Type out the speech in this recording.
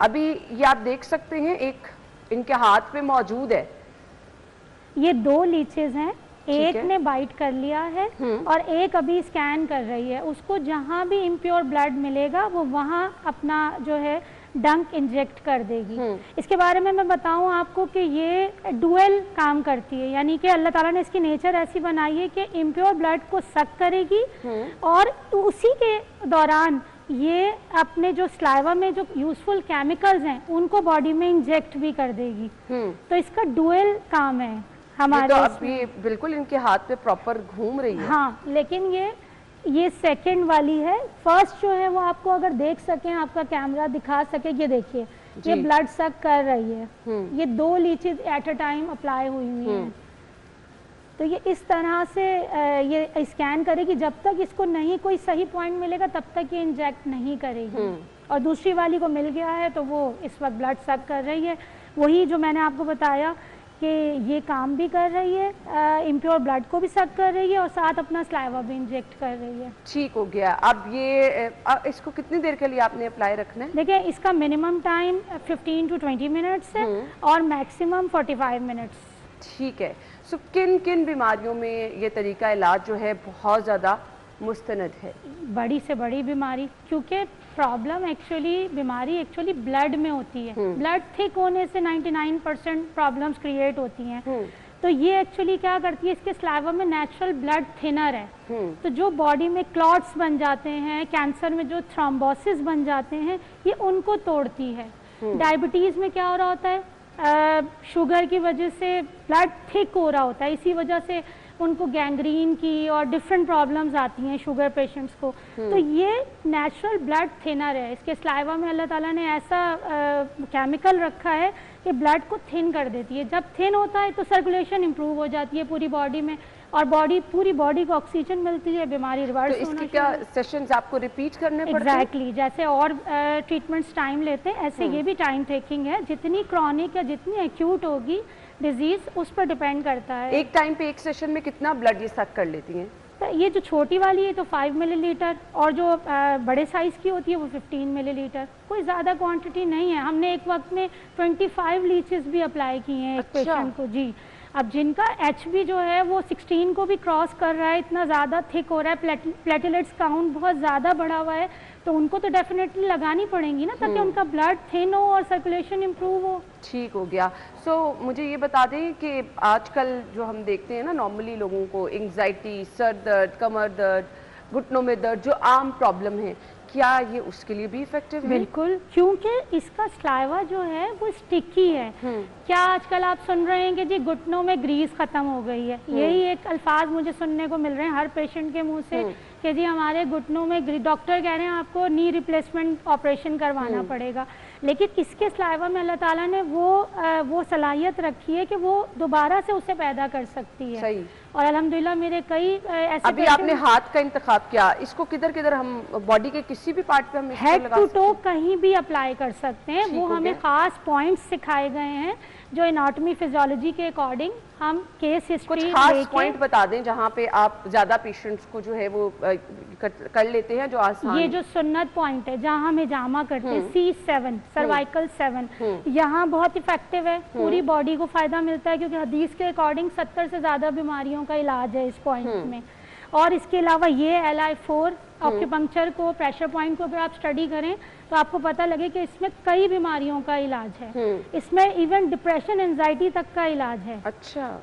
अभी ये आप देख सकते हैं, एक इनके हाथ पे मौजूद है। ये 2 लीचेस हैं, एक ने बाइट कर लिया है और एक अभी स्कैन कर रही है। उसको जहां भी इम्प्योर ब्लड मिलेगा वो वहां अपना जो है डंक इंजेक्ट कर देगी। इसके बारे में मैं बताऊं आपको कि ये डुअल काम करती है, यानी कि अल्लाह ताला ने इसकी नेचर ऐसी बनाई है कि इम्प्योर ब्लड को सक करेगी और उसी के दौरान ये अपने जो स्लाइवा में जो यूजफुल केमिकल्स हैं उनको बॉडी में इंजेक्ट भी कर देगी। तो इसका डुअल काम है हमारे। तो अब ये बिल्कुल इनके हाथ पे प्रॉपर घूम रही है। हाँ, लेकिन ये सेकंड वाली है। फर्स्ट जो है वो आपको अगर देख सकें, आपका कैमरा दिखा सके, ये देखिए ये ब्लड सक कर रही है। ये 2 leches at a time apply हुई हैं। तो ये इस तरह से ये स्कैन करेगी, जब तक इसको नहीं कोई सही पॉइंट मिलेगा तब तक ये इंजेक्ट नहीं करेगी। और दूसरी वाली को मिल गया है तो वो इस वक्त ब्लड सक कर रही है। वही जो मैंने आपको बताया कि ये काम भी कर रही है, इम्प्योर ब्लड को भी सक कर रही है और साथ अपना स्लाइवा भी इंजेक्ट कर रही है। ठीक हो गया। अब ये इसको कितनी देर के लिए आपने अप्लाई रखना है? देखिए, इसका मिनिमम टाइम 15 to 20 मिनट्स है और मैक्सिमम 45 मिनट्स। ठीक है। सो किन किन बीमारियों में ये तरीका इलाज जो है बहुत ज़्यादा मुस्तनद है? बड़ी से बड़ी बीमारी, क्योंकि प्रॉब्लम बीमारी एक्चुअली ब्लड में होती है। ब्लड थिक होने से 99% प्रॉब्लम्स क्रिएट होती हैं। तो ये एक्चुअली क्या करती है, इसके स्लाइवा में नेचुरल ब्लड थिनर है। तो जो बॉडी में क्लॉट्स बन जाते हैं, कैंसर में जो थ्रोम्बोसिस बन जाते हैं, ये उनको तोड़ती है। डायबिटीज़ में क्या हो रहा होता है, शुगर की वजह से ब्लड थिक हो रहा होता है, इसी वजह से उनको गैंग्रीन की और डिफरेंट प्रॉब्लम्स आती हैं शुगर पेशेंट्स को। तो ये नेचुरल ब्लड थिनर है। इसके स्लाइवा में अल्लाह ताला ने ऐसा केमिकल रखा है कि ब्लड को थिन कर देती है। जब थिन होता है तो सर्कुलेशन इंप्रूव हो जाती है पूरी बॉडी में और पूरी बॉडी को ऑक्सीजन मिलती है, बीमारी रिवर्स तो इसके क्या सेशंस आपको रिपीट करने पड़ते हैं? एग्जैक्टली, जैसे और ट्रीटमेंट्स टाइम लेते हैं ऐसे ये भी टाइम टेकिंग है। जितनी क्रॉनिक या जितनी एक्यूट होगी डिजीज उस पर डिपेंड करता है। एक टाइम पे एक सेशन में कितना ब्लड ये सक कर लेती हैं? तो ये जो छोटी वाली है तो 5 मिलीलीटर और जो बड़े साइज की होती है वो 15 मिलीलीटर। कोई ज़्यादा क्वांटिटी नहीं है। हमने एक वक्त में 25 लीचेस भी अप्लाई किए हैं एक पेशेंट को। जी, अब जिनका HB जो है वो 16 को भी क्रॉस कर रहा है, इतना ज़्यादा थिक हो रहा है, प्लेटलेट्स काउंट बहुत ज़्यादा बढ़ा हुआ है, तो उनको तो डेफिनेटली लगानी पड़ेंगी ना, ताकि उनका ब्लड थिन हो और सर्कुलेशन इम्प्रूव हो। ठीक हो गया। सो मुझे ये बता दें कि आजकल जो हम देखते हैं ना, नॉर्मली लोगों को एंग्जाइटी, सर दर्द, कमर दर्द, घुटनों में दर्द, जो आम प्रॉब्लम है, क्या ये उसके लिए भी इफेक्टिव है? बिल्कुल, क्योंकि इसका स्लाइवा जो है वो स्टिकी है। क्या आजकल आप सुन रहे हैं कि जी घुटनों में ग्रीस खत्म हो गई है, यही एक अल्फाज मुझे सुनने को मिल रहे हैं हर पेशेंट के मुंह से कि जी हमारे घुटनों में ग्रीस, डॉक्टर कह रहे हैं आपको नी रिप्लेसमेंट ऑपरेशन करवाना पड़ेगा। लेकिन इसके स्लाइवा में अल्लाह ताला ने वो सलाहियत रखी है कि वो दोबारा से उसे पैदा कर सकती है। सही। और अल्हम्दुलिल्लाह मेरे कई ऐसे अभी आपने हाथ का इंतखाब किया, इसको किधर किधर हम बॉडी के किसी भी पार्ट पे हम हेड टू टो कहीं भी अप्लाई कर सकते हैं। वो हमें खास पॉइंट्स सिखाए गए हैं जो एनाटॉमी फिजियोलॉजी के अकॉर्डिंग हम केस हिस्ट्री कुछ खास पॉइंट बता दें जहां पे आप ज्यादा पेशेंट्स को जो है वो कर लेते हैं, जो आसान। ये जो सुन्नत पॉइंट है जहां हमें जामा करते हैं, C7 सर्वाइकल 7, यहाँ बहुत इफेक्टिव है, पूरी बॉडी को फायदा मिलता है क्योंकि हदीस के अकॉर्डिंग 70 से ज्यादा बीमारियों का इलाज है इस पॉइंट में। और इसके अलावा ये LI4 ऑक्यूपंक्चर को, प्रेशर पॉइंट को अगर आप स्टडी करें तो आपको पता लगे कि इसमें कई बीमारियों का इलाज है। इसमें इवन डिप्रेशन, एंजाइटी तक का इलाज है। अच्छा।